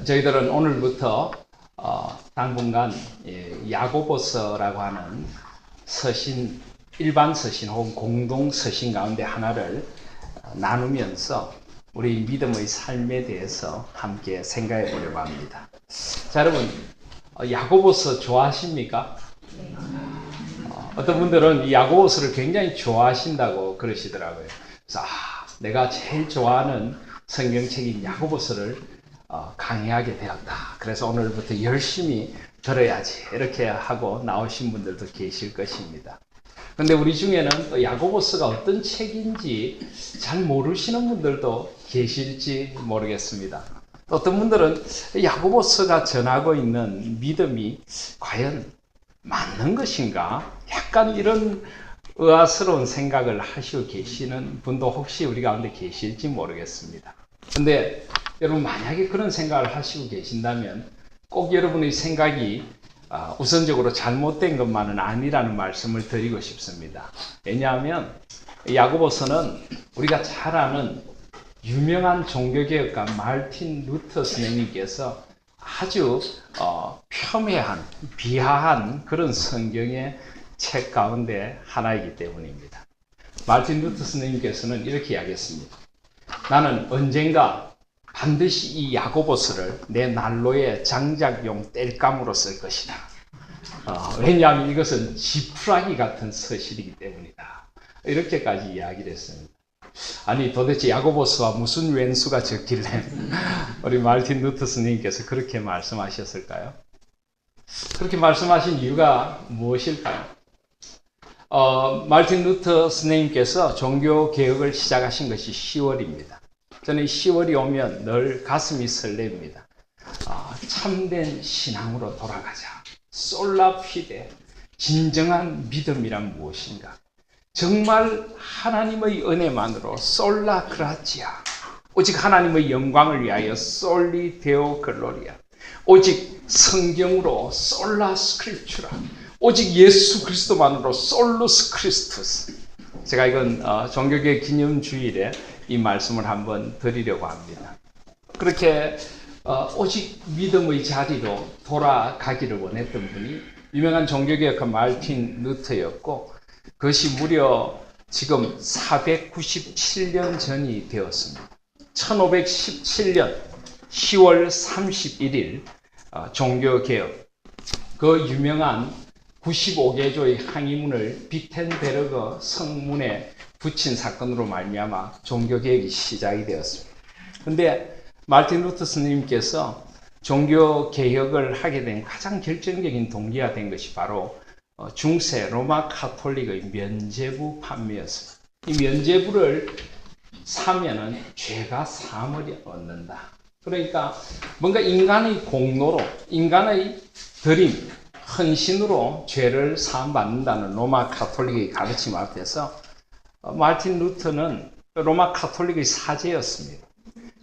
저희들은 오늘부터 당분간 야고보서라고 하는 서신, 일반 서신 혹은 공동 서신 가운데 하나를 나누면서 우리 믿음의 삶에 대해서 함께 생각해 보려고 합니다. 자, 여러분, 야고보서 좋아하십니까? 어떤 분들은 이 야고보서를 굉장히 좋아하신다고 그러시더라고요. 그래서 내가 제일 좋아하는 성경책인 야고보서를 강의하게 되었다. 그래서 오늘부터 열심히 들어야지 이렇게 하고 나오신 분들도 계실 것입니다. 근데 우리 중에는 또 야고보서가 어떤 책인지 잘 모르시는 분들도 계실지 모르겠습니다. 또 어떤 분들은 야고보서가 전하고 있는 믿음이 과연 맞는 것인가? 약간 이런 의아스러운 생각을 하시고 계시는 분도 혹시 우리 가운데 계실지 모르겠습니다. 근데 여러분, 만약에 그런 생각을 하시고 계신다면 꼭 여러분의 생각이 우선적으로 잘못된 것만은 아니라는 말씀을 드리고 싶습니다. 왜냐하면 야고보서는 우리가 잘 아는 유명한 종교개혁가 마르틴 루터 선생님께서 아주 폄훼한, 비하한 그런 성경의 책 가운데 하나이기 때문입니다. 마르틴 루터 선생님께서는 이렇게 이야기했습니다. 나는 언젠가 반드시 이 야고보서를 내 난로의 장작용 땔감으로 쓸 것이다. 왜냐하면 이것은 지푸라기 같은 서실이기 때문이다. 이렇게까지 이야기를 했습니다. 아니, 도대체 야고보서와 무슨 왼수가 적길래 우리 마르틴 루터 스님께서 그렇게 말씀하셨을까요? 그렇게 말씀하신 이유가 무엇일까요? 마르틴 루터 스님께서 종교 개혁을 시작하신 것이 10월입니다. 저는 10월이 오면 늘 가슴이 설렙니다. 참된 신앙으로 돌아가자. 솔라 피데, 진정한 믿음이란 무엇인가? 정말 하나님의 은혜만으로 솔라 그라치아, 오직 하나님의 영광을 위하여 솔리 데오 글로리아, 오직 성경으로 솔라 스크립추라, 오직 예수 그리스도만으로 솔루스 크리스투스. 제가 이건 종교개혁 기념주일에 이 말씀을 한번 드리려고 합니다. 그렇게 오직 믿음의 자리로 돌아가기를 원했던 분이 유명한 종교개혁가 마르틴 루터였고, 그것이 무려 지금 497년 전이 되었습니다. 1517년 10월 31일 종교개혁, 그 유명한 95개조의 항의문을 비텐베르거 성문에 붙인 사건으로 말미암아 종교개혁이 시작이 되었습니다. 그런데 마르틴 루터 스님께서 종교개혁을 하게 된 가장 결정적인 동기가 된 것이 바로 중세 로마 카톨릭의 면죄부 판매였습니다. 이 면죄부를 사면은 죄가 사함을 얻는다. 그러니까 뭔가 인간의 공로로, 인간의 드림, 헌신으로 죄를 사함받는다는 로마 카톨릭의 가르침 앞에서 마르틴 루터는 로마 카톨릭의 사제였습니다.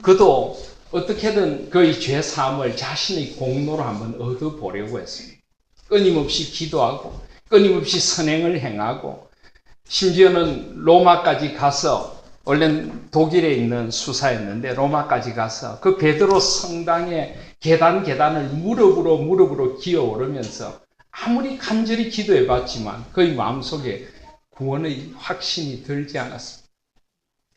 그도 어떻게든 그의 죄 사함을 자신의 공로로 한번 얻어보려고 했습니다. 끊임없이 기도하고 끊임없이 선행을 행하고, 심지어는 로마까지 가서, 원래는 독일에 있는 수사였는데 로마까지 가서 그 베드로 성당의 계단을 무릎으로 기어오르면서 아무리 간절히 기도해봤지만 그의 마음속에 구원의 확신이 들지 않았습니다.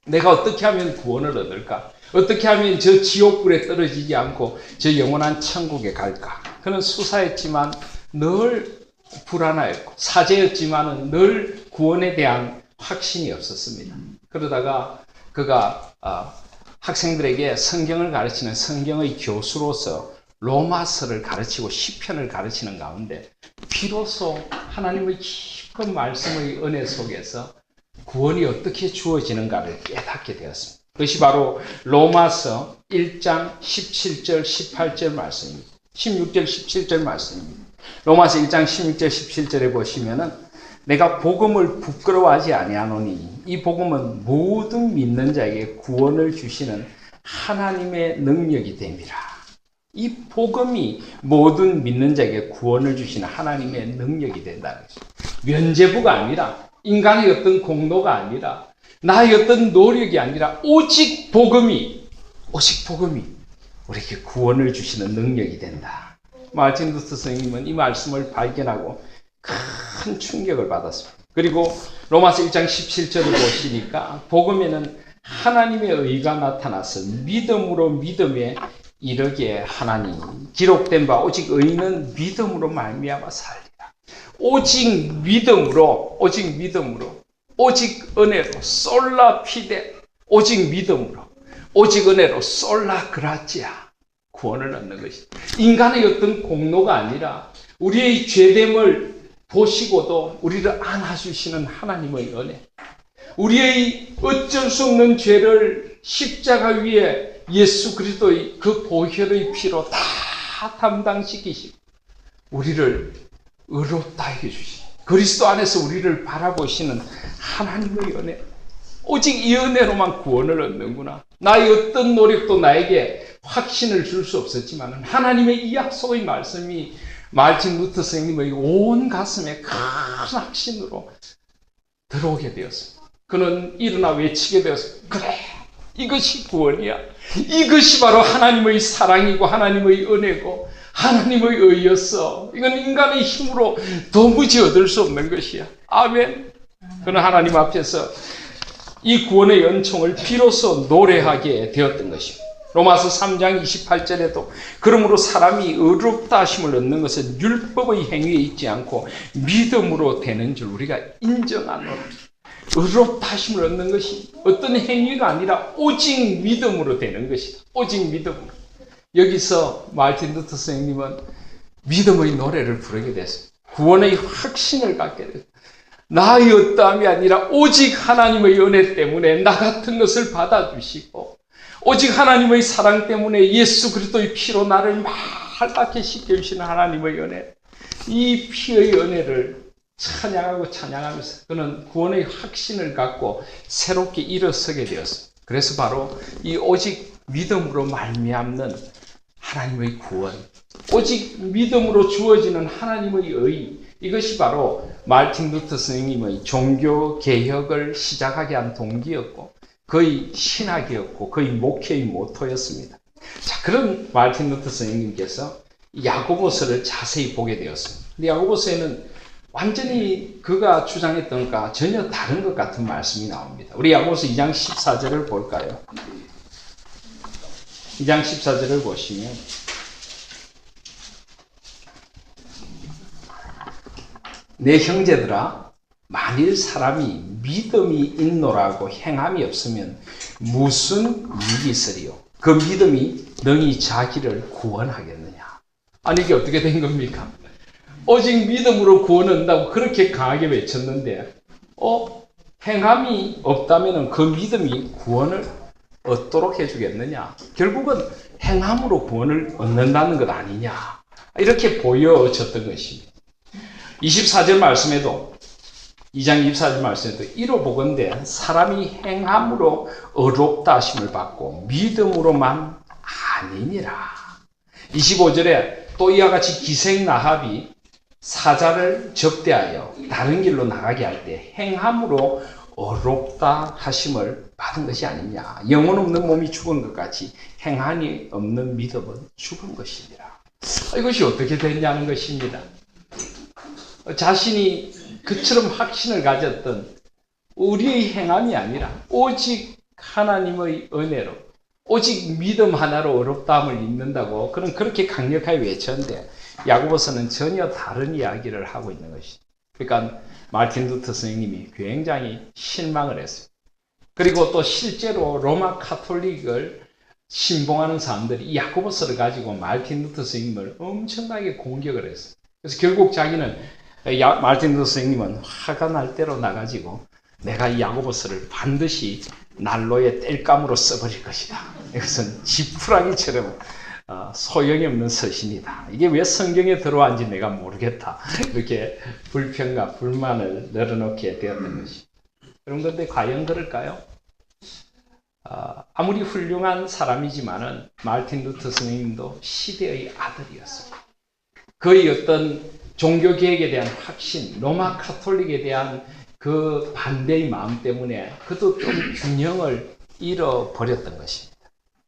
내가 어떻게 하면 구원을 얻을까? 어떻게 하면 저 지옥불에 떨어지지 않고 저 영원한 천국에 갈까? 그는 수사했지만 늘 불안하였고, 사제였지만 늘 구원에 대한 확신이 없었습니다. 그러다가 그가 학생들에게 성경을 가르치는 성경의 교수로서 로마서를 가르치고 시편을 가르치는 가운데 비로소 하나님의 깊은 말씀의 은혜 속에서 구원이 어떻게 주어지는가를 깨닫게 되었습니다. 그것이 바로 로마서 1장 17절 18절 말씀입니다. 16절 17절 말씀입니다. 로마서 1장 16절 17절에 보시면은 내가 복음을 부끄러워하지 아니하노니 이 복음은 모든 믿는 자에게 구원을 주시는 하나님의 능력이 됨이라. 이 복음이 모든 믿는 자에게 구원을 주시는 하나님의 능력이 된다는 것입니다. 면죄부가 아니라, 인간의 어떤 공로가 아니라, 나의 어떤 노력이 아니라 오직 복음이 우리에게 구원을 주시는 능력이 된다. 마틴 루터 선생님은 이 말씀을 발견하고 큰 충격을 받았습니다. 그리고 로마서 1장 17절을 보시니까 복음에는 하나님의 의가 나타나서 믿음으로 믿음에 이르게 하나니 기록된 바 오직 의인은 믿음으로 말미암아 살리라. 오직 믿음으로 오직 은혜로 솔라 피데 오직 믿음으로 오직 은혜로 솔라 그라지아 구원을 얻는 것이다. 인간의 어떤 공로가 아니라 우리의 죄됨을 보시고도 우리를 안아주시는 하나님의 은혜, 우리의 어쩔 수 없는 죄를 십자가 위에 예수 그리스도의 그 보혈의 피로 다 담당시키시고 우리를 의롭다 해주시고 그리스도 안에서 우리를 바라보시는 하나님의 은혜, 오직 이 은혜로만 구원을 얻는구나. 나의 어떤 노력도 나에게 확신을 줄 수 없었지만 하나님의 이 약속의 말씀이 마틴 루터 선생님의 온 가슴에 큰 확신으로 들어오게 되었습니다. 그는 일어나 외치게 되었습니다. 그래, 이것이 구원이야. 이것이 바로 하나님의 사랑이고 하나님의 은혜고 하나님의 의였어. 이건 인간의 힘으로 도무지 얻을 수 없는 것이야. 아멘. 그는 하나님 앞에서 이 구원의 은총을 비로소 노래하게 되었던 것입니다. 로마서 3장 28절에도 그러므로 사람이 의롭다 하심을 얻는 것은 율법의 행위에 있지 않고 믿음으로 되는 줄 우리가 인정하노라. 의롭다 하심을 얻는 것이 어떤 행위가 아니라 오직 믿음으로 되는 것이다. 오직 믿음으로. 여기서 마틴 루터 선생님은 믿음의 노래를 부르게 됐습니다. 구원의 확신을 갖게 됐습니다. 나의 어떠함이 아니라 오직 하나님의 은혜 때문에 나 같은 것을 받아주시고 오직 하나님의 사랑 때문에 예수 그리스도의 피로 나를 말갛게 씻겨주시는 하나님의 은혜, 이 피의 은혜를 찬양하고 찬양하면서 그는 구원의 확신을 갖고 새롭게 일어서게 되었습니다. 그래서 바로 이 오직 믿음으로 말미암는 하나님의 구원, 오직 믿음으로 주어지는 하나님의 의, 이것이 바로 마틴 루터 선생님의 종교 개혁을 시작하게 한 동기였고 그의 신학이었고 그의 목회의 모토였습니다. 자, 그런 마틴 루터 선생님께서 야고보서를 자세히 보게 되었습니다. 근데 야고보서에는 완전히 그가 주장했던 것과 전혀 다른 것 같은 말씀이 나옵니다. 우리 야고보서 2장 14절을 볼까요? 2장 14절을 보시면 내 형제들아 만일 사람이 믿음이 있노라고 행함이 없으면 무슨 이익이 있으리요? 그 믿음이 능히 자기를 구원하겠느냐? 아니 이게 어떻게 된 겁니까? 오직 믿음으로 구원 얻는다고 그렇게 강하게 외쳤는데 행함이 없다면 그 믿음이 구원을 얻도록 해주겠느냐? 결국은 행함으로 구원을 얻는다는 것 아니냐? 이렇게 보여졌던 것입니다. 24절 말씀에도 2장 24절 말씀에도 이로보건대 사람이 행함으로 의롭다 하심을 받고 믿음으로만 아니니라. 25절에 또 이와 같이 기생 라합이 사자를 접대하여 다른 길로 나가게 할 때 행함으로 의롭다 하심을 받은 것이 아니냐. 영혼 없는 몸이 죽은 것 같이 행함이 없는 믿음은 죽은 것이니라. 이것이 어떻게 됐냐는 것입니다. 자신이 그처럼 확신을 가졌던 우리의 행함이 아니라 오직 하나님의 은혜로 오직 믿음 하나로 의롭다함을 입는다고 그는 그렇게 강력하게 외쳤는데 야고보서는 전혀 다른 이야기를 하고 있는 것이죠. 그러니까 마틴 루터 선생님이 굉장히 실망을 했습니다. 그리고 또 실제로 로마 카톨릭을 신봉하는 사람들이 이 야고보서를 가지고 마틴 루터 선생님을 엄청나게 공격을 했어요. 그래서 결국 자기는 마틴 루터 선생님은 화가 날 대로 나가지고 내가 이 야고보서를 반드시 난로에 땔감으로 써버릴 것이다. 이것은 지푸라기처럼 소용이 없는 서신이다. 이게 왜 성경에 들어왔는지 내가 모르겠다. 이렇게 불평과 불만을 늘어놓게 되었던 것입니다. 그런데 과연 그럴까요? 아무리 훌륭한 사람이지만은 마틴 루터 선생님도 시대의 아들이었습니다. 그의 어떤 종교개혁에 대한 확신, 로마 카톨릭에 대한 그 반대의 마음 때문에 그도 좀 균형을 잃어버렸던 것입니다.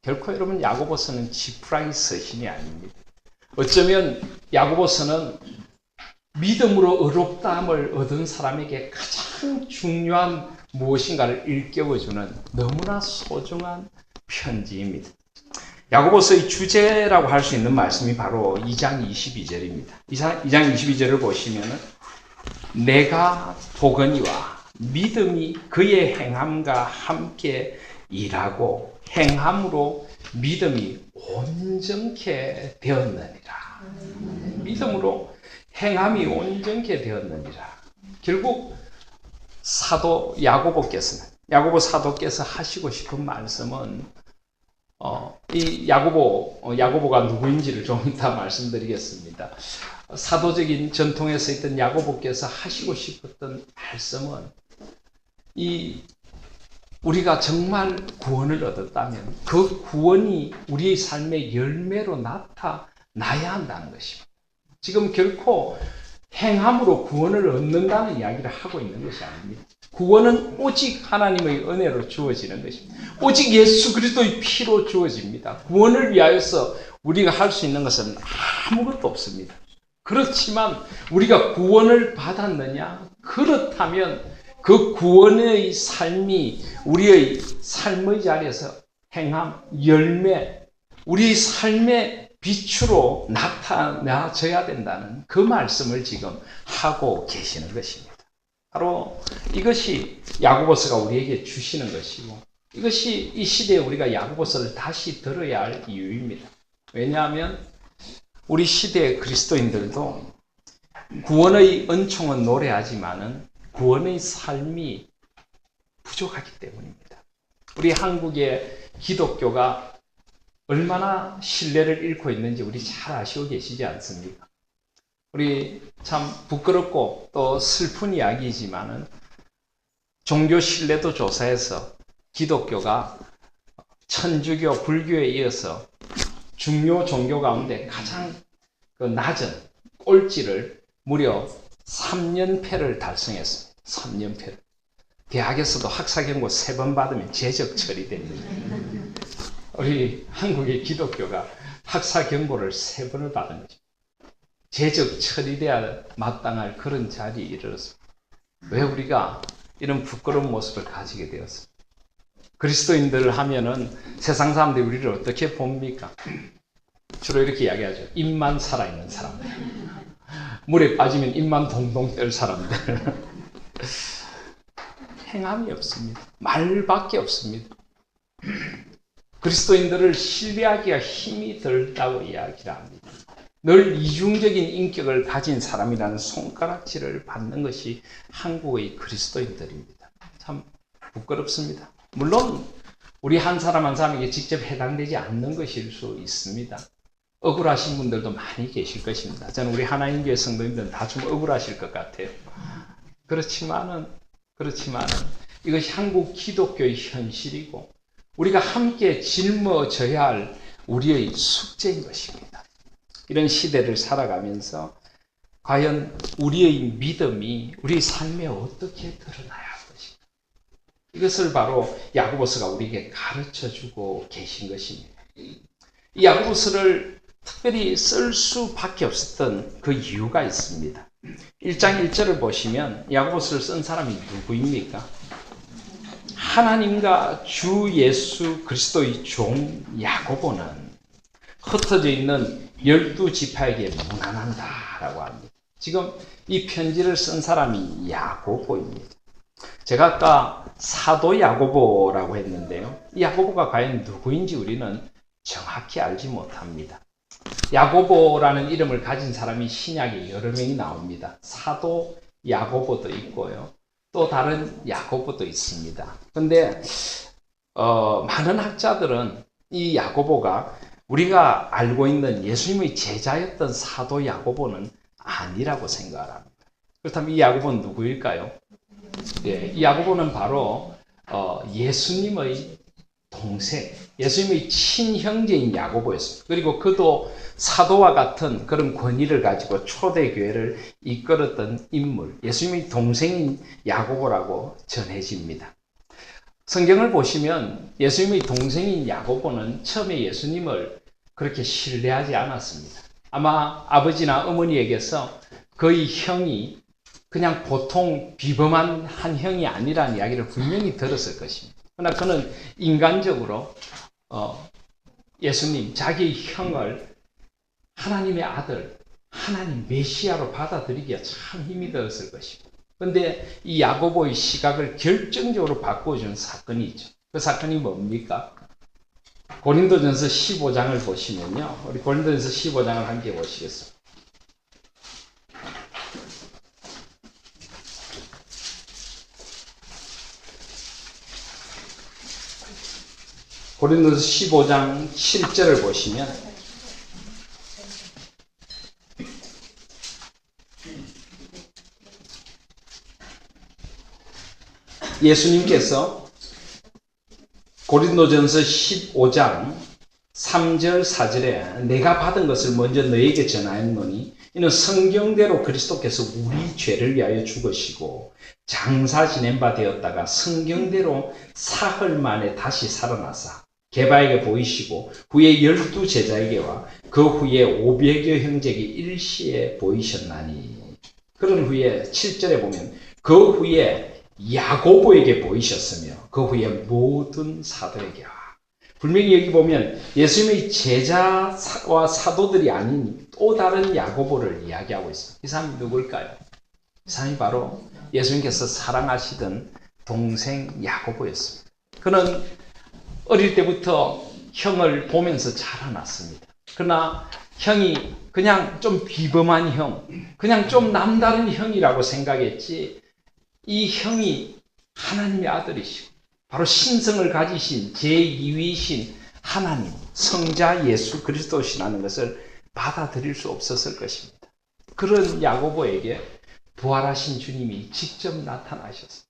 결코 여러분 야고보서는 지푸라기 서신이 아닙니다. 어쩌면 야고보서는 믿음으로 의롭다함을 얻은 사람에게 가장 중요한 무엇인가를 일깨워주는 너무나 소중한 편지입니다. 야고보서의 주제라고 할 수 있는 말씀이 바로 2장 22절입니다. 2장 22절을 보시면은 내가 보거니와 믿음이 그의 행함과 함께 일하고 행함으로 믿음이 온전케 되었느니라. 믿음으로 행함이 온전케 되었느니라. 결국 사도 야고보 사도께서 하시고 싶은 말씀은 이 야고보가 누구인지를 좀 이따 말씀드리겠습니다. 사도적인 전통에서 있던 야고보께서 하시고 싶었던 말씀은 우리가 정말 구원을 얻었다면 그 구원이 우리의 삶의 열매로 나타나야 한다는 것입니다. 지금 결코 행함으로 구원을 얻는다는 이야기를 하고 있는 것이 아닙니다. 구원은 오직 하나님의 은혜로 주어지는 것입니다. 오직 예수 그리스도의 피로 주어집니다. 구원을 위하여서 우리가 할 수 있는 것은 아무것도 없습니다. 그렇지만 우리가 구원을 받았느냐? 그렇다면 그 구원의 삶이 우리의 삶의 자리에서 행함, 열매, 우리의 삶의 빛으로 나타나져야 된다는 그 말씀을 지금 하고 계시는 것입니다. 바로 이것이 야고보서가 우리에게 주시는 것이고 이것이 이 시대에 우리가 야고보서를 다시 들어야 할 이유입니다. 왜냐하면 우리 시대의 그리스도인들도 구원의 은총은 노래하지만은 구원의 삶이 부족하기 때문입니다. 우리 한국의 기독교가 얼마나 신뢰를 잃고 있는지 우리 잘 아시고 계시지 않습니까? 우리 참 부끄럽고 또 슬픈 이야기이지만은 종교 신뢰도 조사해서 기독교가 천주교, 불교에 이어서 중요 종교 가운데 가장 낮은 꼴찌를 무려 3년패를 달성했습니다. 3년패를. 대학에서도 학사경고 3번 받으면 제적 처리됩니다. 우리 한국의 기독교가 학사경고를 3번을 받은 거죠. 제적 처리돼야 마땅할 그런 자리에 이르렀습니다. 왜 우리가 이런 부끄러운 모습을 가지게 되었습니까? 그리스도인들 하면은 세상 사람들이 우리를 어떻게 봅니까? 주로 이렇게 이야기하죠. 입만 살아있는 사람들. 물에 빠지면 입만 동동 뜰 사람들. 행함이 없습니다. 말밖에 없습니다. 그리스도인들을 신뢰하기가 힘이 들다고 이야기를 합니다. 늘 이중적인 인격을 가진 사람이라는 손가락질을 받는 것이 한국의 그리스도인들입니다. 참 부끄럽습니다. 물론 우리 한 사람 한 사람에게 직접 해당되지 않는 것일 수 있습니다. 억울하신 분들도 많이 계실 것입니다. 저는 우리 하나님교회 성도님들은 다 좀 억울하실 것 같아요. 그렇지만은 이것이 한국 기독교의 현실이고 우리가 함께 짊어져야 할 우리의 숙제인 것입니다. 이런 시대를 살아가면서 과연 우리의 믿음이 우리 삶에 어떻게 드러나야 할 것인가? 이것을 바로 야고보서가 우리에게 가르쳐주고 계신 것입니다. 이 야고보서를 특별히 쓸 수밖에 없었던 그 이유가 있습니다. 1장 1절을 보시면 야고보서를 쓴 사람이 누구입니까? 하나님과 주 예수 그리스도의 종 야고보는 흩어져 있는 12지파에게 문안한다라고 합니다. 지금 이 편지를 쓴 사람이 야고보입니다. 제가 아까 사도 야고보라고 했는데요. 이 야고보가 과연 누구인지 우리는 정확히 알지 못합니다. 야고보라는 이름을 가진 사람이 신약에 여러 명이 나옵니다. 사도 야고보도 있고요. 또 다른 야고보도 있습니다. 그런데 많은 학자들은 이 야고보가 우리가 알고 있는 예수님의 제자였던 사도 야고보는 아니라고 생각을 합니다. 그렇다면 이 야고보는 누구일까요? 네, 이 야고보는 바로 예수님의 동생, 예수님의 친형제인 야고보였습니다. 그리고 그도 사도와 같은 그런 권위를 가지고 초대교회를 이끌었던 인물, 예수님의 동생인 야고보라고 전해집니다. 성경을 보시면 예수님의 동생인 야고보는 처음에 예수님을 그렇게 신뢰하지 않았습니다. 아마 아버지나 어머니에게서 그의 형이 그냥 보통 비범한 한 형이 아니라는 이야기를 분명히 들었을 것입니다. 그러나 그는 인간적으로 예수님, 자기의 형을 하나님의 아들, 하나님 메시아로 받아들이기에 참 힘이 들었을 것입니다. 그런데 이 야고보의 시각을 결정적으로 바꿔준 사건이 있죠. 그 사건이 뭡니까? 고린도전서 15장을 보시면요. 우리 고린도전서 15장을 함께 보시겠습니다. 고린도서 15장 7절을 보시면 예수님께서 고린도전서 15장 3절 4절에 내가 받은 것을 먼저 너에게 전하였노니 이는 성경대로 그리스도께서 우리 죄를 위하여 죽으시고 장사 지낸 바 되었다가 성경대로 사흘 만에 다시 살아나사 게바에게 보이시고 후에 12 제자에게와 그 후에 500여 형제에게 일시에 보이셨나니 그런 후에 7절에 보면 그 후에 야고보에게 보이셨으며 그 후에 모든 사도에게와 분명히 여기 보면 예수님의 제자와 사도들이 아닌 또 다른 야고보를 이야기하고 있습니다. 이 사람이 누굴까요? 이 사람이 바로 예수님께서 사랑하시던 동생 야고보였습니다. 그는 어릴 때부터 형을 보면서 자라났습니다. 그러나 형이 그냥 좀 비범한 형, 그냥 좀 남다른 형이라고 생각했지 이 형이 하나님의 아들이시고 바로 신성을 가지신 제2위신 하나님, 성자 예수 그리스도시라는 것을 받아들일 수 없었을 것입니다. 그런 야고보에게 부활하신 주님이 직접 나타나셨습니다.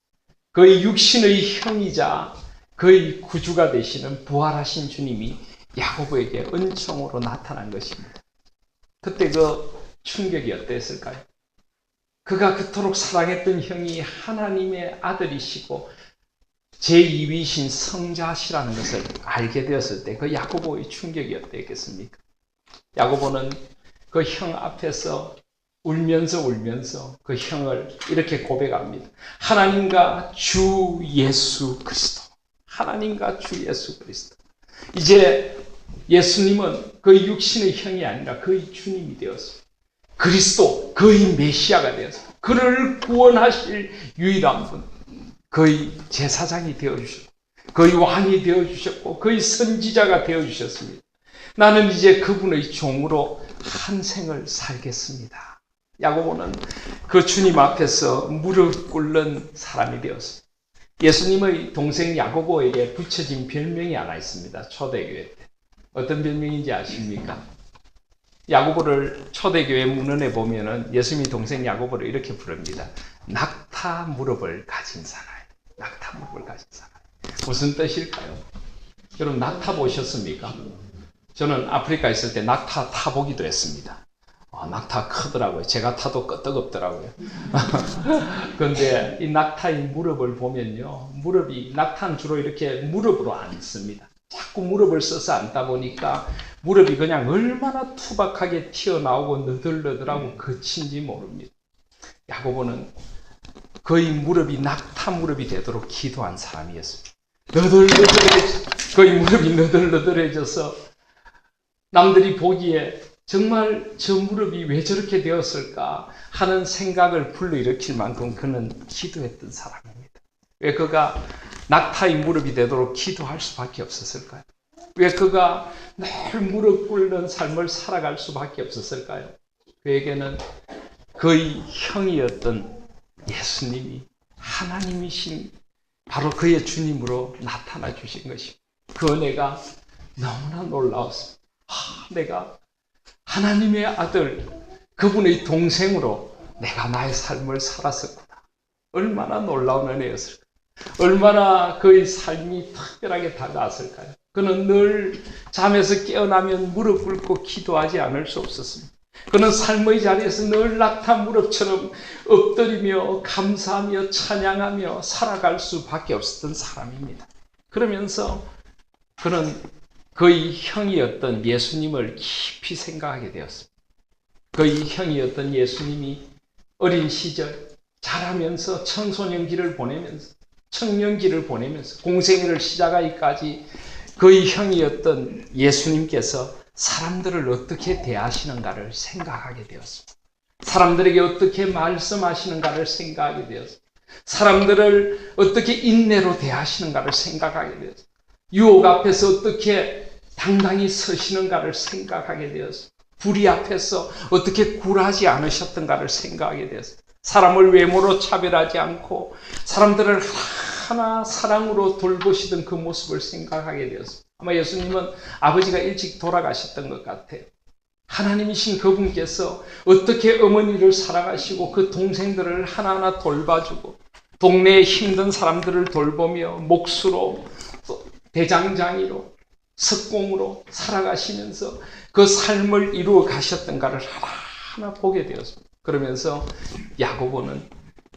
그의 육신의 형이자 그의 구주가 되시는 부활하신 주님이 야고보에게 은총으로 나타난 것입니다. 그때 그 충격이 어땠을까요? 그가 그토록 사랑했던 형이 하나님의 아들이시고 제2위신 성자시라는 것을 알게 되었을 때 그 야고보의 충격이 어땠겠습니까? 야고보는 그 형 앞에서 울면서 그 형을 이렇게 고백합니다. 하나님과 주 예수 그리스도. 하나님과 주 예수 그리스도. 이제 예수님은 그의 육신의 형이 아니라 그의 주님이 되었습니다. 그리스도, 그의 메시아가 되었습니다. 그를 구원하실 유일한 분, 그의 제사장이 되어주셨고 그의 왕이 되어주셨고 그의 선지자가 되어주셨습니다. 나는 이제 그분의 종으로 한 생을 살겠습니다. 야고보는 그 주님 앞에서 무릎 꿇는 사람이 되었습니다. 예수님의 동생 야고보에게 붙여진 별명이 하나 있습니다. 초대교회 때. 어떤 별명인지 아십니까? 야고보를 초대교회 문헌에 보면은 예수님의 동생 야고보를 이렇게 부릅니다. 낙타 무릎을 가진 사람. 낙타 무릎을 가진 사람. 무슨 뜻일까요? 여러분 낙타 보셨습니까? 저는 아프리카 있을 때 낙타 타보기도 했습니다. 낙타 크더라고요. 제가 타도 끄떡없더라고요. 그런데 이 낙타의 무릎을 보면요. 낙타는 주로 이렇게 무릎으로 앉습니다. 자꾸 무릎을 써서 앉다 보니까 무릎이 그냥 얼마나 투박하게 튀어나오고 너덜너덜하고 거친지 모릅니다. 야고보는 그의 무릎이 낙타 무릎이 되도록 기도한 사람이었습니다. 그의 무릎이 너덜너덜해져서 남들이 보기에 정말 저 무릎이 왜 저렇게 되었을까 하는 생각을 불러일으킬 만큼 그는 기도했던 사람입니다. 왜 그가 낙타의 무릎이 되도록 기도할 수밖에 없었을까요? 왜 그가 늘 무릎 꿇는 삶을 살아갈 수밖에 없었을까요? 그에게는 그의 형이었던 예수님이 하나님이신 바로 그의 주님으로 나타나 주신 것입니다. 그 은혜가 너무나 놀라웠습니다. 내가 하나님의 아들, 그분의 동생으로 내가 나의 삶을 살았었구나. 얼마나 놀라운 은혜였을까. 얼마나 그의 삶이 특별하게 다가왔을까요. 그는 늘 잠에서 깨어나면 무릎 꿇고 기도하지 않을 수 없었습니다. 그는 삶의 자리에서 늘 낙타 무렵처럼 엎드리며 감사하며 찬양하며 살아갈 수밖에 없었던 사람입니다. 그러면서 그는 그의 형이었던 예수님을 깊이 생각하게 되었습니다. 그의 형이었던 예수님이 어린 시절 자라면서 청소년기를 보내면서 청년기를 보내면서 공생애를 시작하기까지 그의 형이었던 예수님께서 사람들을 어떻게 대하시는가를 생각하게 되었습니다. 사람들에게 어떻게 말씀하시는가를 생각하게 되었습니다. 사람들을 어떻게 인내로 대하시는가를 생각하게 되었습니다. 유혹 앞에서 어떻게 당당히 서시는가를 생각하게 되었습니다. 불의 앞에서 어떻게 굴하지 않으셨던가를 생각하게 되었습니다. 사람을 외모로 차별하지 않고 사람들을 하나 사랑으로 돌보시던 그 모습을 생각하게 되었습니다. 아마 예수님은 아버지가 일찍 돌아가셨던 것 같아요. 하나님이신 그분께서 어떻게 어머니를 사랑하시고 그 동생들을 하나하나 돌봐주고 동네에 힘든 사람들을 돌보며 목수로 대장장이로 석공으로 살아가시면서 그 삶을 이루어 가셨던가를 하나하나 보게 되었습니다. 그러면서 야고보는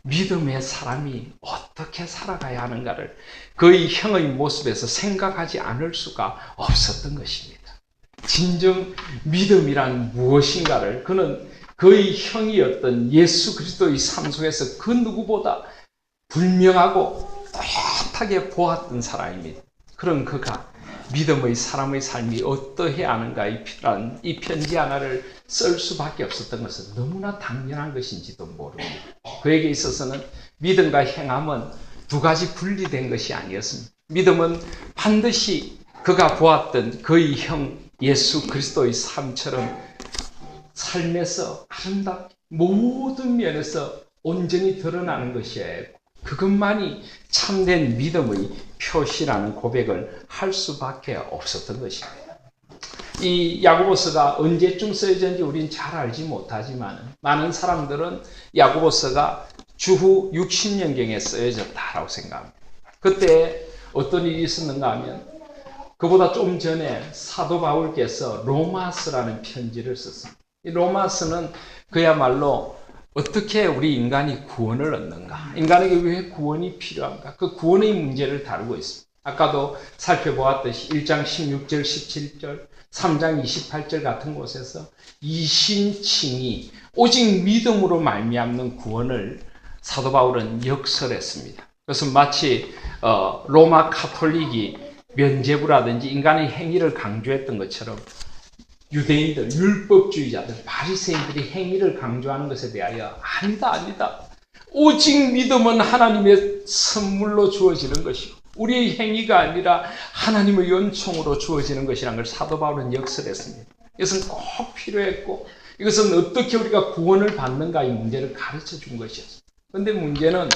믿음의 사람이 어떻게 살아가야 하는가를 그의 형의 모습에서 생각하지 않을 수가 없었던 것입니다. 진정 믿음이란 무엇인가를 그는 그의 형이었던 예수 그리스도의 삶 속에서 그 누구보다 분명하고 또렷하게 보았던 사람입니다. 그런 그가 믿음의 사람의 삶이 어떠해야 하는가에 필요한 이 편지 하나를 쓸 수밖에 없었던 것은 너무나 당연한 것인지도 모릅니다. 그에게 있어서는 믿음과 행함은 두 가지 분리된 것이 아니었습니다. 믿음은 반드시 그가 보았던 그의 형 예수 그리스도의 삶처럼 삶에서 아름답게 모든 면에서 온전히 드러나는 것이에요. 그것만이 참된 믿음의 표시라는 고백을 할 수밖에 없었던 것입니다. 이 야고보서가 언제쯤 쓰여졌는지 우리는 잘 알지 못하지만 많은 사람들은 야고보서가 주후 60년경에 쓰여졌다라고 생각합니다. 그때 어떤 일이 있었는가 하면 그보다 좀 전에 사도 바울께서 로마서라는 편지를 썼습니다. 이 로마서는 그야말로 어떻게 우리 인간이 구원을 얻는가? 인간에게 왜 구원이 필요한가? 그 구원의 문제를 다루고 있습니다. 아까도 살펴보았듯이 1장 16절, 17절, 3장 28절 같은 곳에서 이신칭이 오직 믿음으로 말미암는 구원을 사도 바울은 역설했습니다. 그래서 마치 로마 카톨릭이 면죄부라든지 인간의 행위를 강조했던 것처럼 유대인들, 율법주의자들, 바리새인들이 행위를 강조하는 것에 대하여 아니다. 오직 믿음은 하나님의 선물로 주어지는 것이고 우리의 행위가 아니라 하나님의 은총으로 주어지는 것이라는 걸 사도 바울은 역설했습니다. 이것은 꼭 필요했고 이것은 어떻게 우리가 구원을 받는가 이 문제를 가르쳐 준 것이었습니다. 그런데 문제는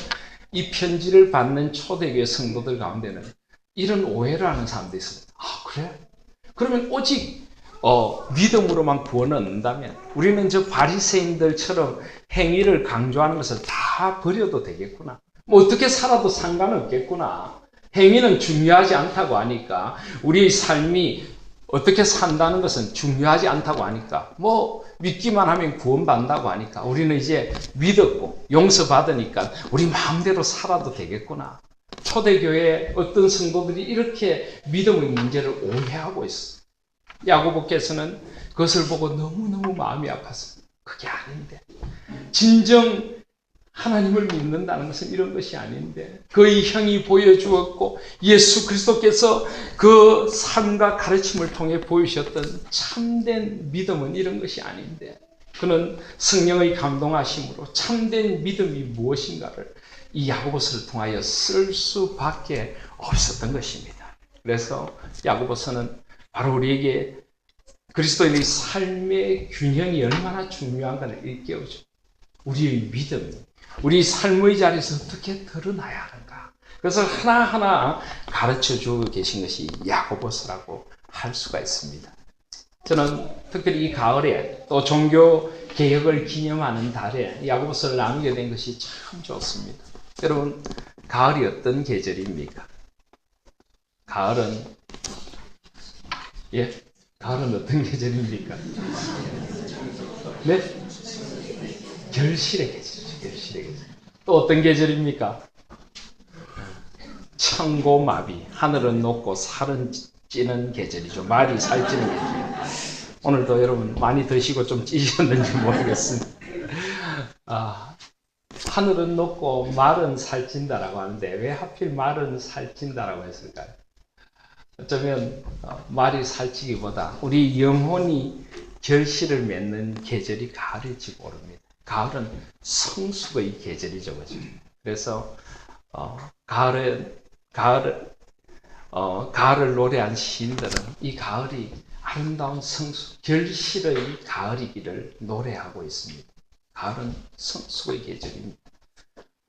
이 편지를 받는 초대교회 성도들 가운데는 이런 오해를 하는 사람들이 있습니다. 아, 그래? 그러면 오직 믿음으로만 구원을 얻는다면 우리는 저 바리새인들처럼 행위를 강조하는 것을 다 버려도 되겠구나. 뭐 어떻게 살아도 상관없겠구나. 행위는 중요하지 않다고 하니까 우리의 삶이 어떻게 산다는 것은 중요하지 않다고 하니까 뭐 믿기만 하면 구원받는다고 하니까 우리는 이제 믿었고 용서받으니까 우리 마음대로 살아도 되겠구나. 초대교회 어떤 성도들이 이렇게 믿음의 문제를 오해하고 있어. 야고보께서는 그것을 보고 너무너무 마음이 아팠습니다. 그게 아닌데 진정 하나님을 믿는다는 것은 이런 것이 아닌데 그의 형이 보여주었고 예수 그리스도께서 그 삶과 가르침을 통해 보이셨던 참된 믿음은 이런 것이 아닌데 그는 성령의 감동하심으로 참된 믿음이 무엇인가를 이 야고보서를 통하여 쓸 수밖에 없었던 것입니다. 그래서 야고보서는 바로 우리에게 그리스도인의 삶의 균형이 얼마나 중요한가를 일깨워줍니다. 우리의 믿음이 우리 삶의 자리에서 어떻게 드러나야 하는가. 그것을 하나하나 가르쳐주고 계신 것이 야고보서라고 할 수가 있습니다. 저는 특별히 이 가을에 또 종교 개혁을 기념하는 달에 야고보서를 나누게 된 것이 참 좋습니다. 여러분, 가을이 어떤 계절입니까? 가을은 가을은 어떤 계절입니까? 네? 결실의 계절이죠. 결실의 계절. 또 어떤 계절입니까? 청고마비. 하늘은 높고 살은 찌는 계절이죠. 말이 살찌는 계절. 오늘도 여러분 많이 드시고 좀 찌셨는지 모르겠습니다. 하늘은 높고 말은 살찐다라고 하는데 왜 하필 말은 살찐다라고 했을까요? 어쩌면 말이 살찌기보다 우리 영혼이 결실을 맺는 계절이 가을일지 모릅니다. 가을은 성숙의 계절이죠. 그래서 가을을 노래한 시인들은 이 가을이 아름다운 성숙, 결실의 가을이기를 노래하고 있습니다. 가을은 성숙의 계절입니다.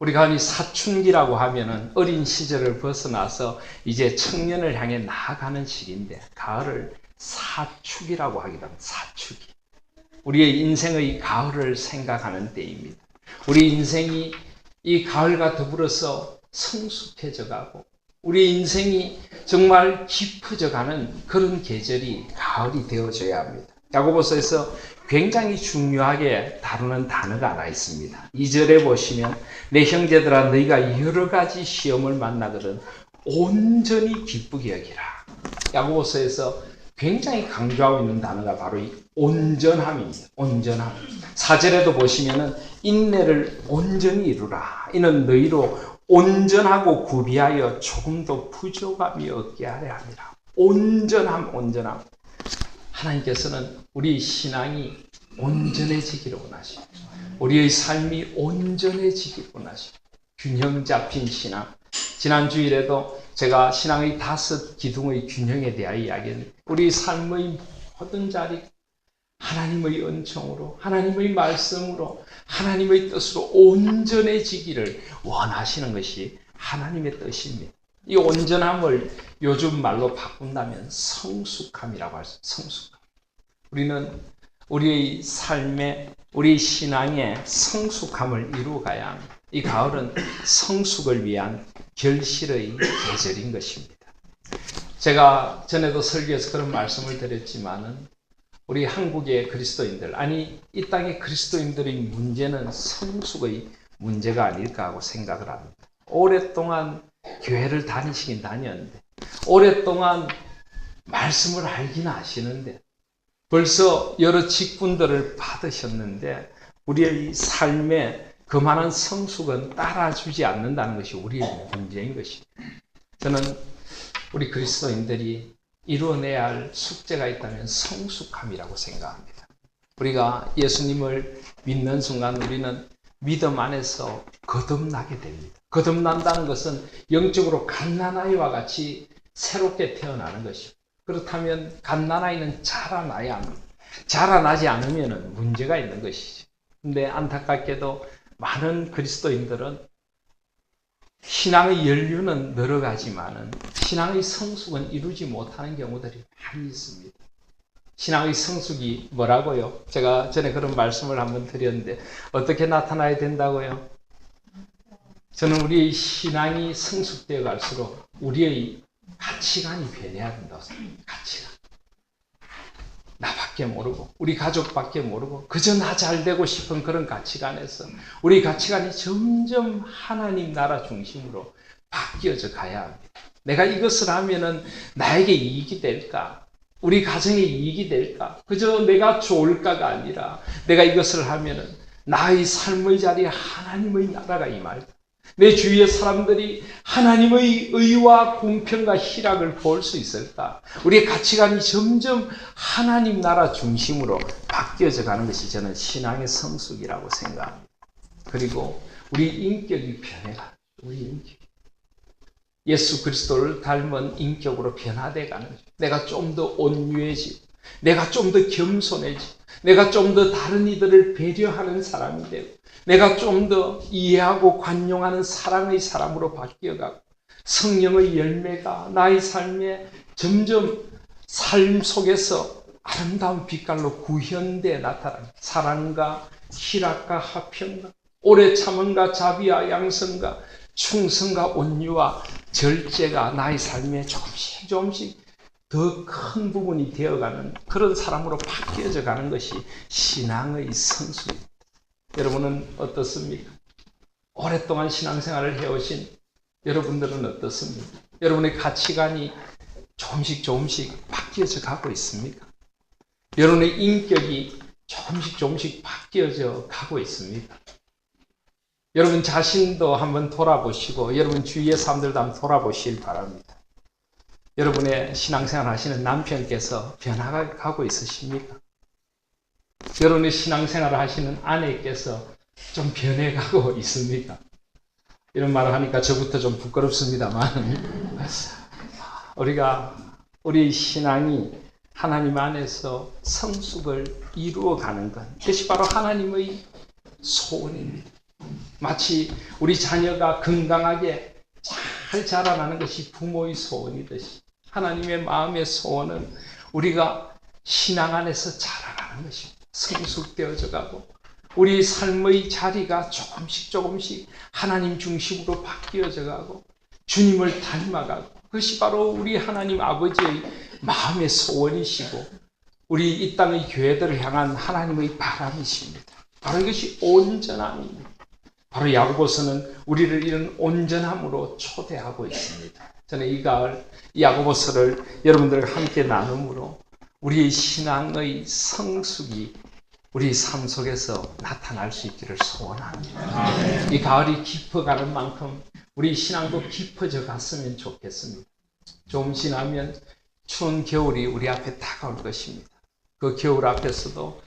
우리 가을이 사춘기라고 하면은 어린 시절을 벗어나서 이제 청년을 향해 나아가는 시기인데 가을을 사축이라고 하기도 합니다. 사축이. 우리의 인생의 가을을 생각하는 때입니다. 우리 인생이 이 가을과 더불어서 성숙해져 가고 우리 인생이 정말 깊어져 가는 그런 계절이 가을이 되어져야 합니다. 야고보서에서 굉장히 중요하게 다루는 단어가 하나 있습니다. 2절에 보시면 내 형제들아 너희가 여러 가지 시험을 만나거든 온전히 기쁘게 여기라. 야고보서에서 굉장히 강조하고 있는 단어가 바로 이 온전함입니다. 온전함. 4절에도 보시면은 인내를 온전히 이루라. 이는 너희로 온전하고 구비하여 조금도 부족함이 없게 하려 함이라. 온전함, 온전함. 하나님께서는 우리 신앙이 온전해지기를 원하시고 우리의 삶이 온전해지기를 원하시고 균형 잡힌 신앙. 지난 주일에도 제가 신앙의 5 기둥의 균형에 대하여 이야기했는데 우리 삶의 모든 자리 하나님의 은총으로 하나님의 말씀으로 하나님의 뜻으로 온전해지기를 원하시는 것이 하나님의 뜻입니다. 이 온전함을 요즘 말로 바꾼다면 성숙함이라고 할 수 있습니다. 성숙함. 우리는 우리의 삶에 우리 신앙의 성숙함을 이루어가야 합니다. 이 가을은 성숙을 위한 결실의 계절인 것입니다. 제가 전에도 설교에서 그런 말씀을 드렸지만은 우리 한국의 그리스도인들, 아니 이 땅의 그리스도인들의 문제는 성숙의 문제가 아닐까 하고 생각을 합니다. 오랫동안 교회를 다니시긴 다녔는데 오랫동안 말씀을 알긴 아시는데 벌써 여러 직분들을 받으셨는데 우리의 삶에 그만한 성숙은 따라주지 않는다는 것이 우리의 문제인 것입니다. 저는 우리 그리스도인들이 이루어내야 할 숙제가 있다면 성숙함이라고 생각합니다. 우리가 예수님을 믿는 순간 우리는 믿음 안에서 거듭나게 됩니다. 거듭난다는 것은 영적으로 갓난아이와 같이 새롭게 태어나는 것이죠. 그렇다면 갓난아이는 자라나야 합니다. 자라나지 않으면 문제가 있는 것이죠. 근데 안타깝게도 많은 그리스도인들은 신앙의 연륜은 늘어가지만은 신앙의 성숙은 이루지 못하는 경우들이 많이 있습니다. 신앙의 성숙이 뭐라고요? 제가 전에 그런 말씀을 한번 드렸는데 어떻게 나타나야 된다고요? 저는 우리의 신앙이 성숙되어 갈수록 우리의 가치관이 변해야 된다고 생각합니다. 가치관. 나밖에 모르고 우리 가족밖에 모르고 그저 나 잘되고 싶은 그런 가치관에서 우리 가치관이 점점 하나님 나라 중심으로 바뀌어져 가야 합니다. 내가 이것을 하면은 나에게 이익이 될까? 우리 가정에 이익이 될까? 그저 내가 좋을까가 아니라 내가 이것을 하면은 나의 삶의 자리에 하나님의 나라가 임할까? 내 주위의 사람들이 하나님의 의와 공평과 희락을 볼 수 있을까? 우리의 가치관이 점점 하나님 나라 중심으로 바뀌어져 가는 것이 저는 신앙의 성숙이라고 생각합니다. 그리고 우리 인격이 변해가죠. 우리 인격. 예수 그리스도를 닮은 인격으로 변화되어 가는 거죠. 내가 좀 더 온유해지고 내가 좀 더 겸손해지고 내가 좀 더 다른 이들을 배려하는 사람이 되고 내가 좀 더 이해하고 관용하는 사랑의 사람으로 바뀌어가고 성령의 열매가 나의 삶에 점점 삶 속에서 아름다운 빛깔로 구현되어 나타납니다. 사랑과 희락과 화평과 오래 참음과 자비와 양선과 충성과 온유와 절제가 나의 삶에 조금씩 더 큰 부분이 되어가는 그런 사람으로 바뀌어져 가는 것이 신앙의 성수입니다. 여러분은 어떻습니까? 오랫동안 신앙생활을 해오신 여러분들은 어떻습니까? 여러분의 가치관이 조금씩 바뀌어져 가고 있습니까? 여러분의 인격이 조금씩 바뀌어져 가고 있습니까? 여러분 자신도 한번 돌아보시고 여러분 주위의 사람들도 한번 돌아보시길 바랍니다. 여러분의 신앙생활 하시는 남편께서 변화가 가고 있으십니까? 여러분의 신앙생활을 하시는 아내께서 좀 변해가고 있습니까? 이런 말을 하니까 저부터 좀 부끄럽습니다만 우리 신앙이 하나님 안에서 성숙을 이루어가는 것, 이것이 바로 하나님의 소원입니다. 마치 우리 자녀가 건강하게 잘 자라나는 것이 부모의 소원이듯이 하나님의 마음의 소원은 우리가 신앙 안에서 자라가는 것입니다. 성숙되어져 가고 우리 삶의 자리가 조금씩 하나님 중심으로 바뀌어져 가고 주님을 닮아가고 그것이 바로 우리 하나님 아버지의 마음의 소원이시고 우리 이 땅의 교회들을 향한 하나님의 바람이십니다. 바로 이것이 온전함입니다. 바로 야고보서는 우리를 이런 온전함으로 초대하고 있습니다. 저는 이 가을 이 야고보서를 여러분들과 함께 나눔으로 우리의 신앙의 성숙이 우리 삶 속에서 나타날 수 있기를 소원합니다. 이 가을이 깊어가는 만큼 우리 신앙도 깊어져 갔으면 좋겠습니다. 좀 지나면 추운 겨울이 우리 앞에 다가올 것입니다. 그 겨울 앞에서도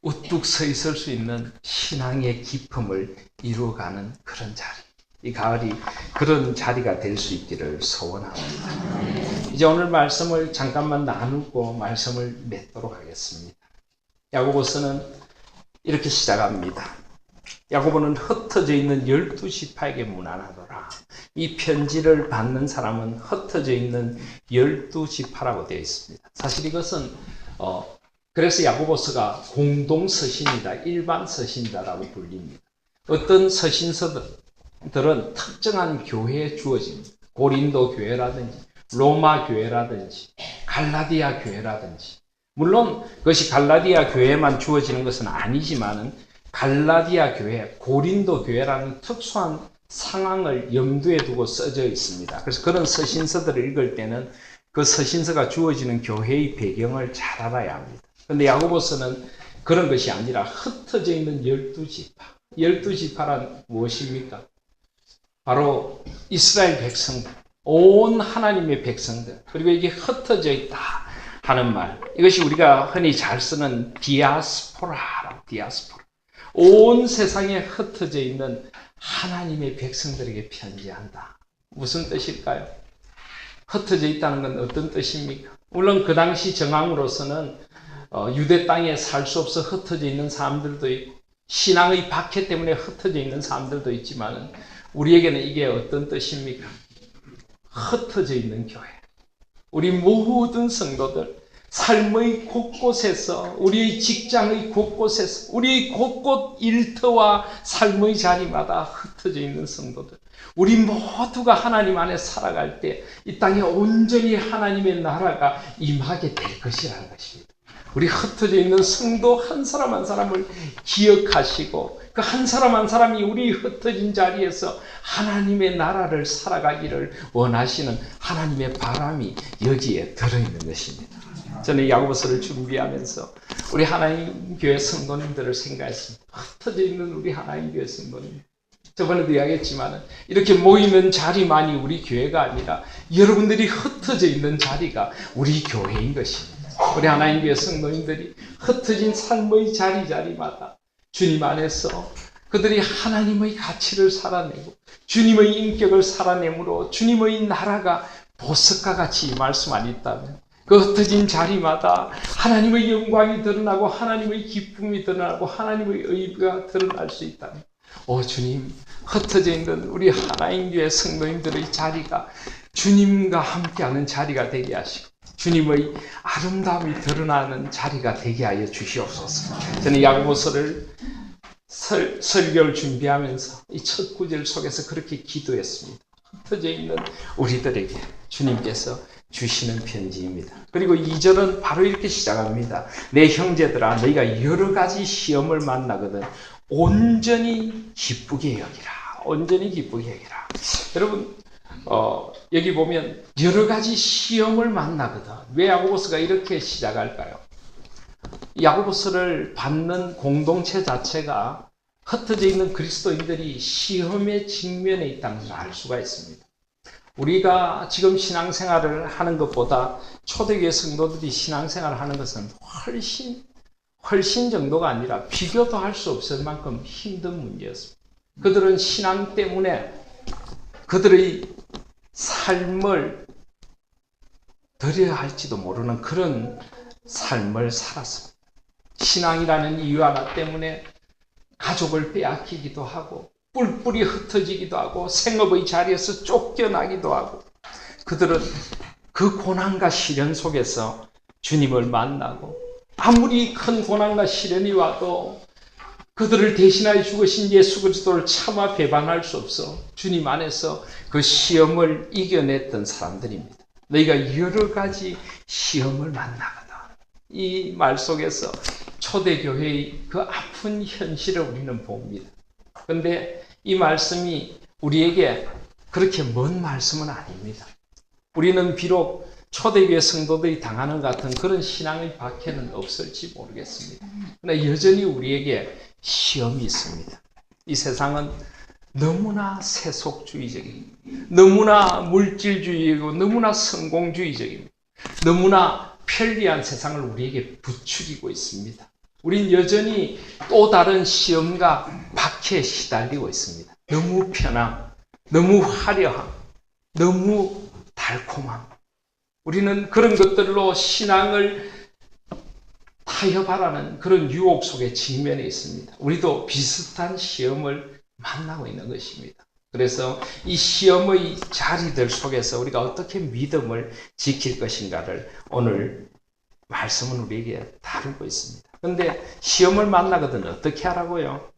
우뚝 서 있을 수 있는 신앙의 깊음을 이루어가는 그런 자리. 이 가을이 그런 자리가 될 수 있기를 소원합니다. 이제 오늘 말씀을 잠깐만 나누고 말씀을 맺도록 하겠습니다. 야고보서는 이렇게 시작합니다. 야고보는 흩어져 있는 12지파에게 문안하더라. 이 편지를 받는 사람은 흩어져 있는 12지파라고 되어 있습니다. 사실 이것은 그래서 야고보서가 공동서신이다, 일반 서신이다라고 불립니다. 어떤 서신서들은 특정한 교회에 주어집니다. 고린도 교회라든지 로마 교회라든지 갈라디아 교회라든지 물론 그것이 갈라디아 교회만 주어지는 것은 아니지만은 갈라디아 교회, 고린도 교회라는 특수한 상황을 염두에 두고 써져 있습니다. 그래서 그런 서신서들을 읽을 때는 그 서신서가 주어지는 교회의 배경을 잘 알아야 합니다. 그런데 야고보서는 그런 것이 아니라 흩어져 있는 12지파. 12지파란 무엇입니까? 바로 이스라엘 백성들, 온 하나님의 백성들, 그리고 이게 흩어져 있다 하는 말. 이것이 우리가 흔히 잘 쓰는 디아스포라라고, 디아스포라. 온 세상에 흩어져 있는 하나님의 백성들에게 편지한다. 무슨 뜻일까요? 흩어져 있다는 건 어떤 뜻입니까? 물론 그 당시 정황으로서는 유대 땅에 살 수 없어 흩어져 있는 사람들도 있고 신앙의 박해 때문에 흩어져 있는 사람들도 있지만 우리에게는 이게 어떤 뜻입니까? 흩어져 있는 교회. 우리 모든 성도들 삶의 곳곳에서 우리의 직장의 곳곳에서 우리의 곳곳 일터와 삶의 자리마다 흩어져 있는 성도들 우리 모두가 하나님 안에 살아갈 때 이 땅에 온전히 하나님의 나라가 임하게 될 것이라는 것입니다. 우리 흩어져 있는 성도 한 사람 한 사람을 기억하시고 그 한 사람 한 사람이 우리 흩어진 자리에서 하나님의 나라를 살아가기를 원하시는 하나님의 바람이 여기에 들어있는 것입니다. 저는 야고보서를 준비하면서 우리 하나님 교회 성도님들을 생각했습니다. 흩어져 있는 우리 하나님 교회 성도님. 저번에도 이야기했지만 이렇게 모이는 자리만이 우리 교회가 아니라 여러분들이 흩어져 있는 자리가 우리 교회인 것입니다. 우리 하나님 교회 성도님들이 흩어진 삶의 자리마다 주님 안에서 그들이 하나님의 가치를 살아내고 주님의 인격을 살아내므로 주님의 나라가 보석과 같이 임할 수만 있다면 그 흩어진 자리마다 하나님의 영광이 드러나고 하나님의 기쁨이 드러나고 하나님의 의가 드러날 수 있다면 주님, 흩어져 있는 우리 하나님 교회 성도님들의 자리가 주님과 함께하는 자리가 되게 하시고 주님의 아름다움이 드러나는 자리가 되게 하여 주시옵소서. 저는 야고보서를 설교를 준비하면서 이 첫 구절 속에서 그렇게 기도했습니다. 흩어져 있는 우리들에게 주님께서 주시는 편지입니다. 그리고 2절은 바로 이렇게 시작합니다. 내 형제들아 너희가 여러 가지 시험을 만나거든 온전히 기쁘게 여기라. 온전히 기쁘게 여기라. 여러분 여기 보면 여러 가지 시험을 만나거든. 왜 야고보서가 이렇게 시작할까요? 야고보서를 받는 공동체 자체가 흩어져 있는 그리스도인들이 시험에 직면해 있다는 걸 알 수가 있습니다. 우리가 지금 신앙생활을 하는 것보다 초대교회 성도들이 신앙생활을 하는 것은 훨씬 정도가 아니라 비교도 할 수 없을 만큼 힘든 문제였습니다. 그들은 신앙 때문에 그들의 삶을 드려야 할지도 모르는 그런 삶을 살았습니다. 신앙이라는 이유 하나 때문에 가족을 빼앗기기도 하고 뿔뿔이 흩어지기도 하고 생업의 자리에서 쫓겨나기도 하고 그들은 그 고난과 시련 속에서 주님을 만나고 아무리 큰 고난과 시련이 와도 그들을 대신하여 죽으신 예수 그리스도를 차마 배반할 수 없어 주님 안에서 그 시험을 이겨냈던 사람들입니다. 너희가 여러 가지 시험을 만나거든. 이 말 속에서 초대교회의 그 아픈 현실을 우리는 봅니다. 그런데 이 말씀이 우리에게 그렇게 먼 말씀은 아닙니다. 우리는 비록 초대교회 성도들이 당하는 같은 그런 신앙의 박해는 없을지 모르겠습니다. 그러나 여전히 우리에게 시험이 있습니다. 이 세상은 너무나 세속주의적이고 너무나 물질주의이고 너무나 성공주의적입니다. 너무나 편리한 세상을 우리에게 부추기고 있습니다. 우린 여전히 또 다른 시험과 박해에 시달리고 있습니다. 너무 편함, 너무 화려함, 너무 달콤함. 우리는 그런 것들로 신앙을 타협하라는 그런 유혹 속에 직면해 있습니다. 우리도 비슷한 시험을 만나고 있는 것입니다. 그래서 이 시험의 자리들 속에서 우리가 어떻게 믿음을 지킬 것인가를 오늘 말씀은 우리에게 다루고 있습니다. 그런데 시험을 만나거든 어떻게 하라고요?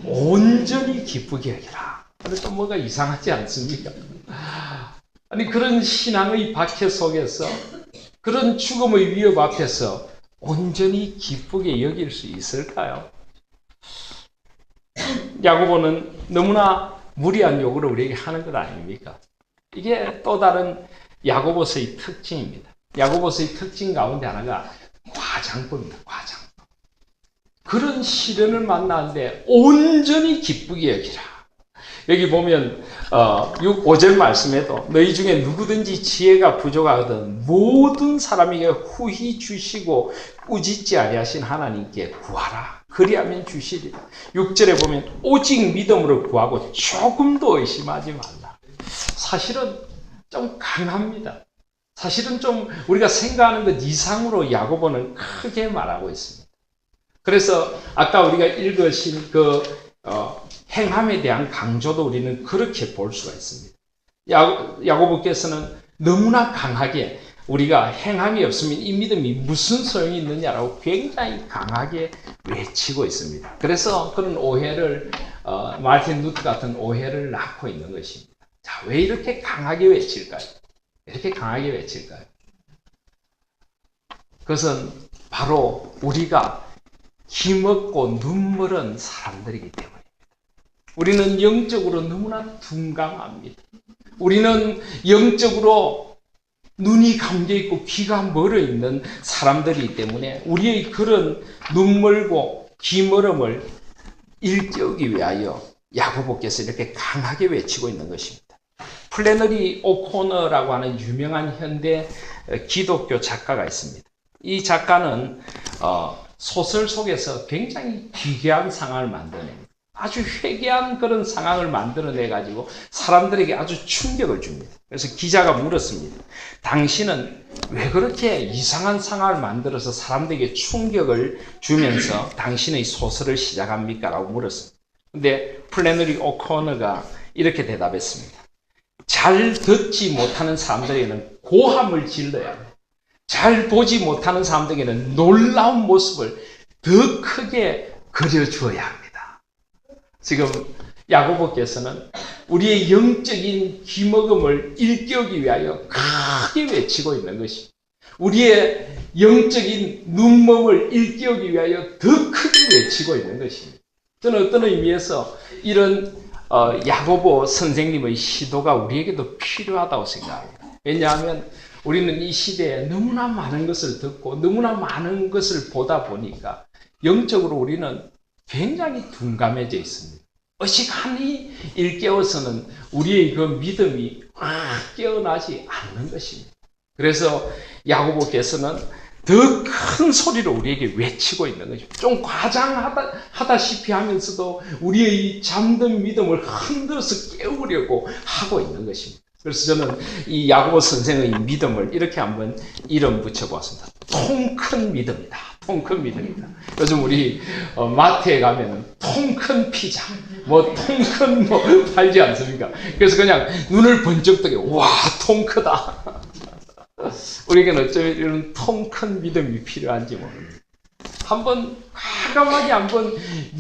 온전히 기쁘게 여기라. 또 뭐가 이상하지 않습니까? 아니 그런 신앙의 박해 속에서 그런 죽음의 위협 앞에서 온전히 기쁘게 여길 수 있을까요? 야고보는 너무나 무리한 요구를 우리에게 하는 것 아닙니까? 이게 또 다른 야고보서의 특징입니다. 야고보서의 특징 가운데 하나가 과장법입니다. 과장법. 그런 시련을 만나는데 온전히 기쁘게 여기라. 여기 보면 5절 말씀에도 너희 중에 누구든지 지혜가 부족하거든 모든 사람에게 후히 주시고 꾸짖지 아니하신 하나님께 구하라. 그리하면 주시리라. 6절에 보면 오직 믿음으로 구하고 조금도 의심하지 말라. 사실은 좀 강합니다. 사실은 좀 우리가 생각하는 것 이상으로 야고보는 크게 말하고 있습니다. 그래서 아까 우리가 읽으신 그 행함에 대한 강조도 우리는 그렇게 볼 수가 있습니다. 야고보께서는 너무나 강하게 우리가 행함이 없으면 이 믿음이 무슨 소용이 있느냐라고 굉장히 강하게 외치고 있습니다. 그래서 그런 오해를 마틴 루터 같은 오해를 낳고 있는 것입니다. 자, 왜 이렇게 강하게 외칠까요? 이렇게 강하게 외칠까요? 그것은 바로 우리가 힘없고 눈멀은 사람들이기 때문입니다. 우리는 영적으로 너무나 둔감합니다. 우리는 영적으로 눈이 감겨있고 귀가 멀어있는 사람들이기 때문에 우리의 그런 눈멀고 귀멀음을 일깨우기 위하여 야고보께서 이렇게 강하게 외치고 있는 것입니다. 플래너리 오코너라고 하는 유명한 현대 기독교 작가가 있습니다. 이 작가는 소설 속에서 굉장히 기괴한 상황을 만들어냅니다. 아주 회개한 그런 상황을 만들어내가지고 사람들에게 아주 충격을 줍니다. 그래서 기자가 물었습니다. 당신은 왜 그렇게 이상한 상황을 만들어서 사람들에게 충격을 주면서 당신의 소설을 시작합니까? 라고 물었습니다. 근데 플래너리 오코너가 이렇게 대답했습니다. 잘 듣지 못하는 사람들에게는 고함을 질러야 합니다. 잘 보지 못하는 사람들에게는 놀라운 모습을 더 크게 그려주어야 합니다. 지금 야고보께서는 우리의 영적인 귀먹음을 일깨우기 위하여 크게 외치고 있는 것입니다. 우리의 영적인 눈먼을 일깨우기 위하여 더 크게 외치고 있는 것입니다. 저는 어떤 의미에서 이런 야고보 선생님의 시도가 우리에게도 필요하다고 생각합니다. 왜냐하면 우리는 이 시대에 너무나 많은 것을 듣고 너무나 많은 것을 보다 보니까 영적으로 우리는 굉장히 둔감해져 있습니다. 어지간히 일깨워서는 우리의 그 믿음이 확 깨어나지 않는 것입니다. 그래서 야고보께서는 더 큰 소리로 우리에게 외치고 있는 것입니다. 좀 과장하다시피 하면서도 우리의 이 잠든 믿음을 흔들어서 깨우려고 하고 있는 것입니다. 그래서 저는 이 야고보 선생의 믿음을 이렇게 한번 이름 붙여보았습니다. 통 큰 믿음이다. 통 큰 믿음이다. 요즘 우리 마트에 가면은 통 큰 피자, 통 큰 팔지 않습니까? 그래서 그냥 눈을 번쩍 뜨게, 와, 통 크다. 우리에게는 어쩌면 이런 통 큰 믿음이 필요한지 모릅니다. 한번 과감하게 한번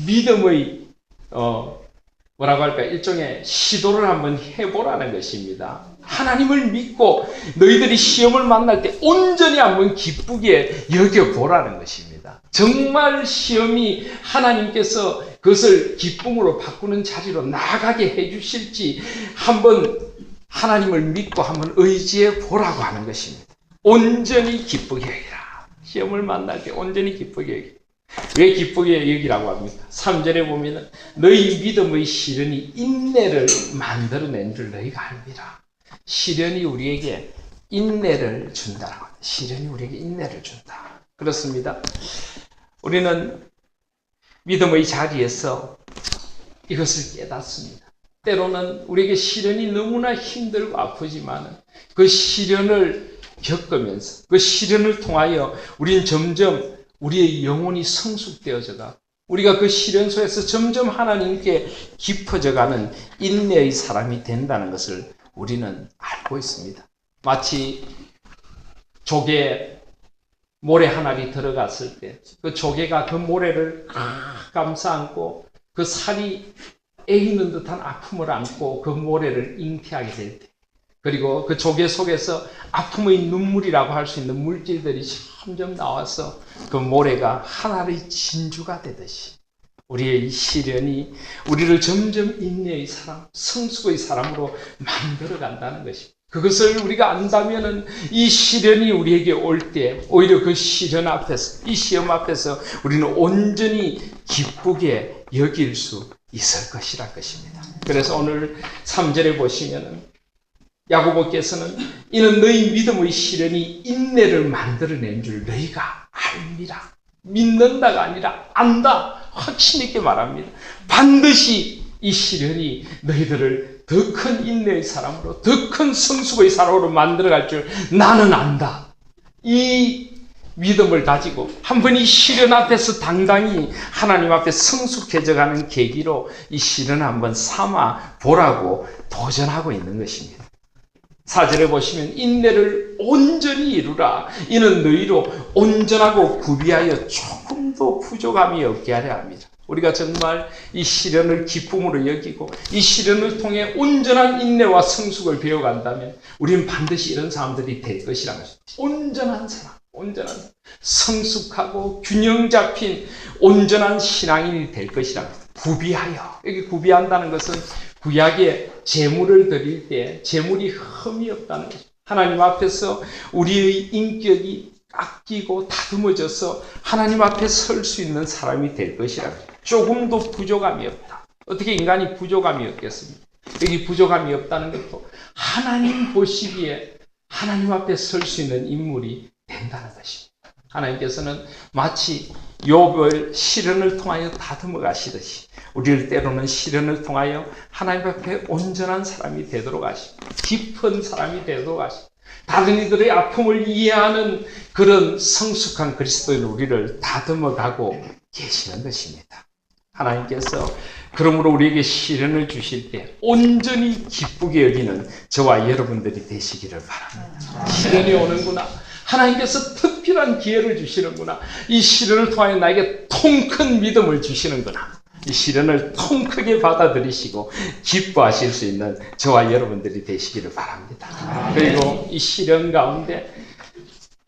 믿음의 뭐라고 할까, 일종의 시도를 한번 해보라는 것입니다. 하나님을 믿고 너희들이 시험을 만날 때 온전히 한번 기쁘게 여겨보라는 것입니다. 정말 시험이 하나님께서 그것을 기쁨으로 바꾸는 자리로 나가게 해주실지 한번 하나님을 믿고 한번 의지해 보라고 하는 것입니다. 온전히 기쁘게 여기라. 시험을 만날 때 온전히 기쁘게 여기라. 왜 기쁘게 여기라고 합니까? 3절에 보면 너희 믿음의 시련이 인내를 만들어낸 줄 너희가 알미라. 시련이 우리에게 인내를 준다라고 합니다. 시련이 우리에게 인내를 준다. 그렇습니다. 우리는 믿음의 자리에서 이것을 깨닫습니다. 때로는 우리에게 시련이 너무나 힘들고 아프지만 그 시련을 겪으면서 그 시련을 통하여 우리는 점점 우리의 영혼이 성숙되어져가 우리가 그 시련 속에서 점점 하나님께 깊어져가는 인내의 사람이 된다는 것을 우리는 알고 있습니다. 마치 조개 모래 한 알이 들어갔을 때 그 조개가 그 모래를 감싸 안고 그 살이 애이는 듯한 아픔을 안고 그 모래를 잉태하게 될 때, 그리고 그 조개 속에서 아픔의 눈물이라고 할 수 있는 물질들이 점점 나와서 그 모래가 하나의 진주가 되듯이 우리의 이 시련이 우리를 점점 인내의 사람, 성숙의 사람으로 만들어 간다는 것입니다. 그것을 우리가 안다면은 이 시련이 우리에게 올 때 오히려 그 시련 앞에서, 이 시험 앞에서 우리는 온전히 기쁘게 여길 수 있을 것이라 것입니다. 그래서 오늘 3절에 보시면은 야고보께서는 이는 너희 믿음의 시련이 인내를 만들어낸 줄 너희가 알미라. 믿는다가 아니라 안다. 확신 있게 말합니다. 반드시 이 시련이 너희들을 더 큰 인내의 사람으로, 더 큰 성숙의 사람으로 만들어갈 줄 나는 안다. 이 믿음을 가지고 한번 이 시련 앞에서 당당히 하나님 앞에 성숙해져가는 계기로 이 시련을 한번 삼아 보라고 도전하고 있는 것입니다. 4절에 보시면 인내를 온전히 이루라. 이는 너희로 온전하고 구비하여 조금도 부족함이 없게 하려 합니다. 우리가 정말 이 시련을 기쁨으로 여기고 이 시련을 통해 온전한 인내와 성숙을 배워간다면 우리는 반드시 이런 사람들이 될 것이라는 것입니다. 온전한 사람, 성숙하고 균형 잡힌 온전한 신앙인이 될 것이라는 것입니다. 구비하여, 여기 구비한다는 것은 구약에 제물을 드릴 때 제물이 흠이 없다는 것입니다. 하나님 앞에서 우리의 인격이 깎이고 다듬어져서 하나님 앞에 설 수 있는 사람이 될 것이라는 것입니다. 조금도 부족함이 없다. 어떻게 인간이 부족함이 없겠습니까? 여기 부족함이 없다는 것도 하나님 보시기에 하나님 앞에 설 수 있는 인물이 된다는 것입니다. 하나님께서는 마치 욥을 시련을 통하여 다듬어 가시듯이 우리를 때로는 시련을 통하여 하나님 앞에 온전한 사람이 되도록 하십니다. 깊은 사람이 되도록 하십니다. 다른 이들의 아픔을 이해하는 그런 성숙한 그리스도인 우리를 다듬어 가고 계시는 것입니다. 하나님께서 그러므로 우리에게 시련을 주실 때 온전히 기쁘게 여기는 저와 여러분들이 되시기를 바랍니다. 시련이 오는구나. 하나님께서 특별한 기회를 주시는구나. 이 시련을 통하여 나에게 통 큰 믿음을 주시는구나. 이 시련을 통 크게 받아들이시고 기뻐하실 수 있는 저와 여러분들이 되시기를 바랍니다. 그리고 이 시련 가운데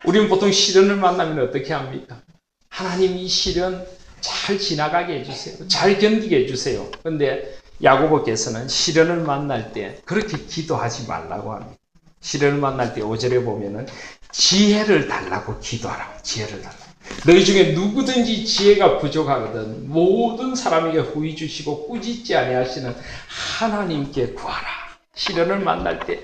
우리는 보통 시련을 만나면 어떻게 합니까? 하나님 이 시련 잘 지나가게 해주세요. 잘 견디게 해주세요. 그런데 야고보께서는 시련을 만날 때 그렇게 기도하지 말라고 합니다. 시련을 만날 때 5절에 보면은 지혜를 달라고 기도하라고. 지혜를 달라고. 너희 중에 누구든지 지혜가 부족하거든 모든 사람에게 후히 주시고 꾸짖지 아니하시는 하나님께 구하라. 시련을 만날 때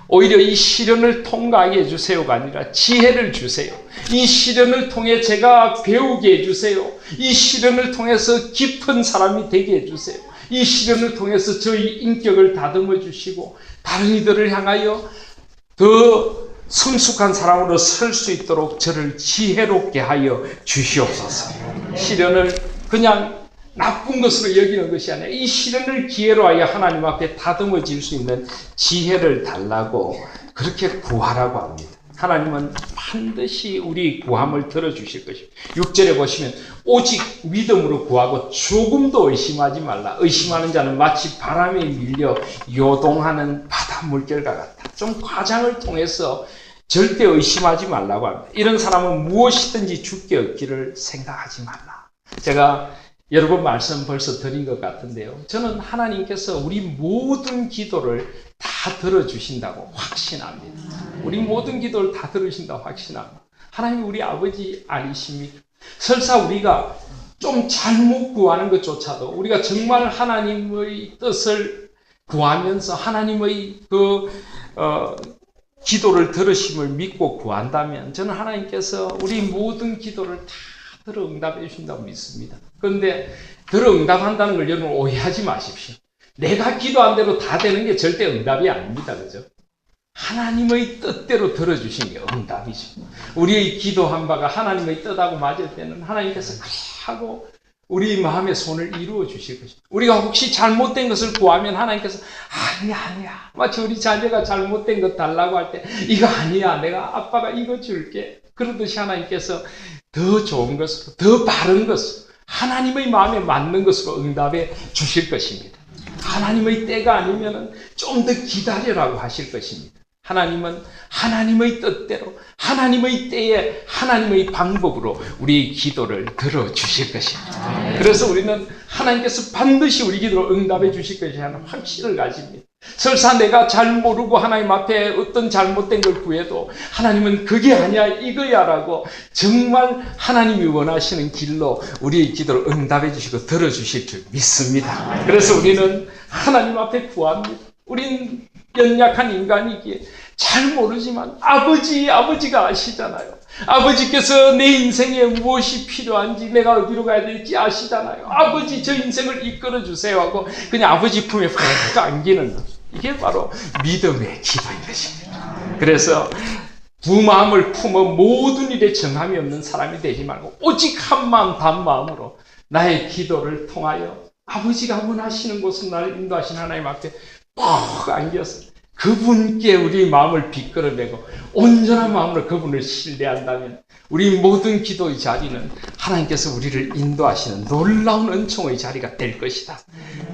오히려 이 시련을 통과하게 해주세요가 아니라 지혜를 주세요. 이 시련을 통해 제가 배우게 해주세요. 이 시련을 통해서 깊은 사람이 되게 해주세요. 이 시련을 통해서 저희 인격을 다듬어 주시고 다른 이들을 향하여 더 성숙한 사람으로 설 수 있도록 저를 지혜롭게 하여 주시옵소서. 시련을 그냥 나쁜 것으로 여기는 것이 아니라 이 시련을 기회로 하여 하나님 앞에 다듬어질 수 있는 지혜를 달라고 그렇게 구하라고 합니다. 하나님은 반드시 우리 구함을 들어주실 것입니다. 6절에 보시면 오직 믿음으로 구하고 조금도 의심하지 말라. 의심하는 자는 마치 바람에 밀려 요동하는 바다 물결과 같다. 좀 과장을 통해서 절대 의심하지 말라고 합니다. 이런 사람은 무엇이든지 주께 얻기를 생각하지 말라. 제가 여러 번 말씀 벌써 드린 것 같은데요. 저는 하나님께서 우리 모든 기도를 다 들어주신다고 확신합니다. 우리 모든 기도를 다 들으신다고 확신합니다. 하나님 우리 아버지 아니십니까? 설사 우리가 좀 잘못 구하는 것조차도 우리가 정말 하나님의 뜻을 구하면서 하나님의 기도를 들으심을 믿고 구한다면 저는 하나님께서 우리 모든 기도를 다 들어 응답해 주신다고 믿습니다. 그런데 들어 응답한다는 걸 여러분 오해하지 마십시오. 내가 기도한 대로 다 되는 게 절대 응답이 아닙니다. 그죠? 하나님의 뜻대로 들어주신 게 응답이죠. 우리의 기도한 바가 하나님의 뜻하고 맞을 때는 하나님께서 하고 우리 마음의 손을 이루어 주실 것입니다. 우리가 혹시 잘못된 것을 구하면 하나님께서 아니야. 마치 우리 자녀가 잘못된 것 달라고 할 때 이거 아니야. 내가 아빠가 이거 줄게. 그러듯이 하나님께서 더 좋은 것으로, 더 바른 것으로, 하나님의 마음에 맞는 것으로 응답해 주실 것입니다. 하나님의 때가 아니면 좀 더 기다리라고 하실 것입니다. 하나님은 하나님의 뜻대로, 하나님의 때에, 하나님의 방법으로 우리 기도를 들어주실 것입니다. 그래서 우리는 하나님께서 반드시 우리 기도를 응답해 주실 것이라는 확신을 가집니다. 설사 내가 잘 모르고 하나님 앞에 어떤 잘못된 걸 구해도 하나님은 그게 아니야 이거야 라고 정말 하나님이 원하시는 길로 우리의 기도를 응답해 주시고 들어주실 줄 믿습니다. 그래서 우리는 하나님 앞에 구합니다. 우린 연약한 인간이기에 잘 모르지만 아버지가 아시잖아요. 아버지께서 내 인생에 무엇이 필요한지 내가 어디로 가야 될지 아시잖아요. 아버지 저 인생을 이끌어 주세요 하고 그냥 아버지 품에 확 안기는 것. 이게 바로 믿음의 기도인 것입니다. 그래서 두 마음을 품어 모든 일에 정함이 없는 사람이 되지 말고 오직 한 마음 단마음으로 나의 기도를 통하여 아버지가 원하시는 곳으로 나를 인도하신 하나님 앞에 푹 안겨서 그분께 우리 마음을 비끌어내고 온전한 마음으로 그분을 신뢰한다면 우리 모든 기도의 자리는 하나님께서 우리를 인도하시는 놀라운 은총의 자리가 될 것이다.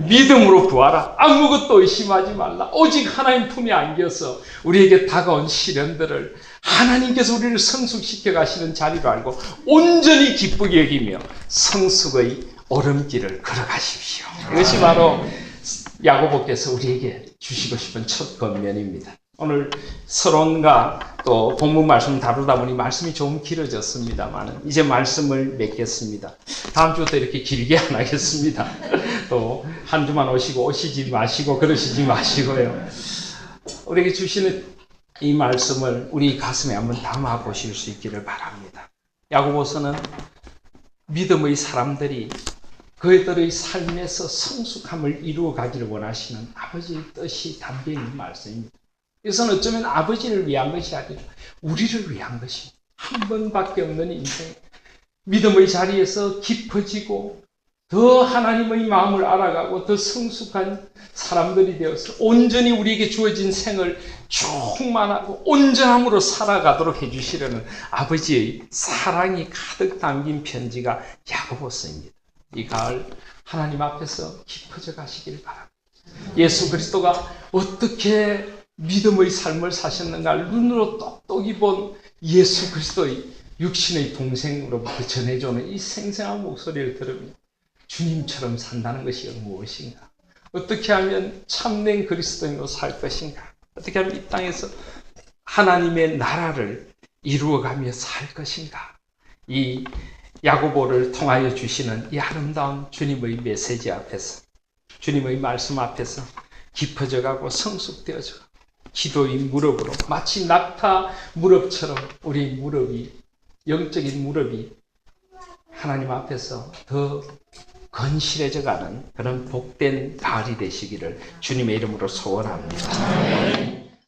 믿음으로 구하라. 아무것도 의심하지 말라. 오직 하나님 품에 안겨서 우리에게 다가온 시련들을 하나님께서 우리를 성숙시켜 가시는 자리로 알고 온전히 기쁘게 여기며 성숙의 오름길을 걸어가십시오. 이것이 바로 야고보께서 우리에게 주시고 싶은 첫 권면입니다. 오늘 서론과 또 본문 말씀 다루다 보니 말씀이 좀 길어졌습니다만 이제 말씀을 맺겠습니다. 다음 주부터 이렇게 길게 안 하겠습니다. 또 한 주만 오시지 마시고 그러시지 마시고요. 우리에게 주시는 이 말씀을 우리 가슴에 한번 담아 보실 수 있기를 바랍니다. 야고보서는 믿음의 사람들이 그들의 삶에서 성숙함을 이루어 가기를 원하시는 아버지의 뜻이 담겨 있는 말씀입니다. 이것은 어쩌면 아버지를 위한 것이 아니라 우리를 위한 것입니다. 한 번밖에 없는 인생, 믿음의 자리에서 깊어지고 더 하나님의 마음을 알아가고 더 성숙한 사람들이 되어서 온전히 우리에게 주어진 생을 충만하고 온전함으로 살아가도록 해주시려는 아버지의 사랑이 가득 담긴 편지가 야고보서입니다. 이 가을 하나님 앞에서 깊어져 가시길 바랍니다. 예수 그리스도가 어떻게 믿음의 삶을 사셨는가를 눈으로 똑똑히 본 예수 그리스도의 육신의 동생으로부터 전해주는 이 생생한 목소리를 들으면 주님처럼 산다는 것이 무엇인가? 어떻게 하면 참된 그리스도인으로 살 것인가? 어떻게 하면 이 땅에서 하나님의 나라를 이루어가며 살 것인가? 이 야고보를 통하여 주시는 이 아름다운 주님의 메시지 앞에서, 주님의 말씀 앞에서 깊어져 가고 성숙되어져 가고 기도의 무릎으로 마치 낙타 무릎처럼 우리 무릎이, 영적인 무릎이 하나님 앞에서 더 건실해져 가는 그런 복된 가을이 되시기를 주님의 이름으로 소원합니다.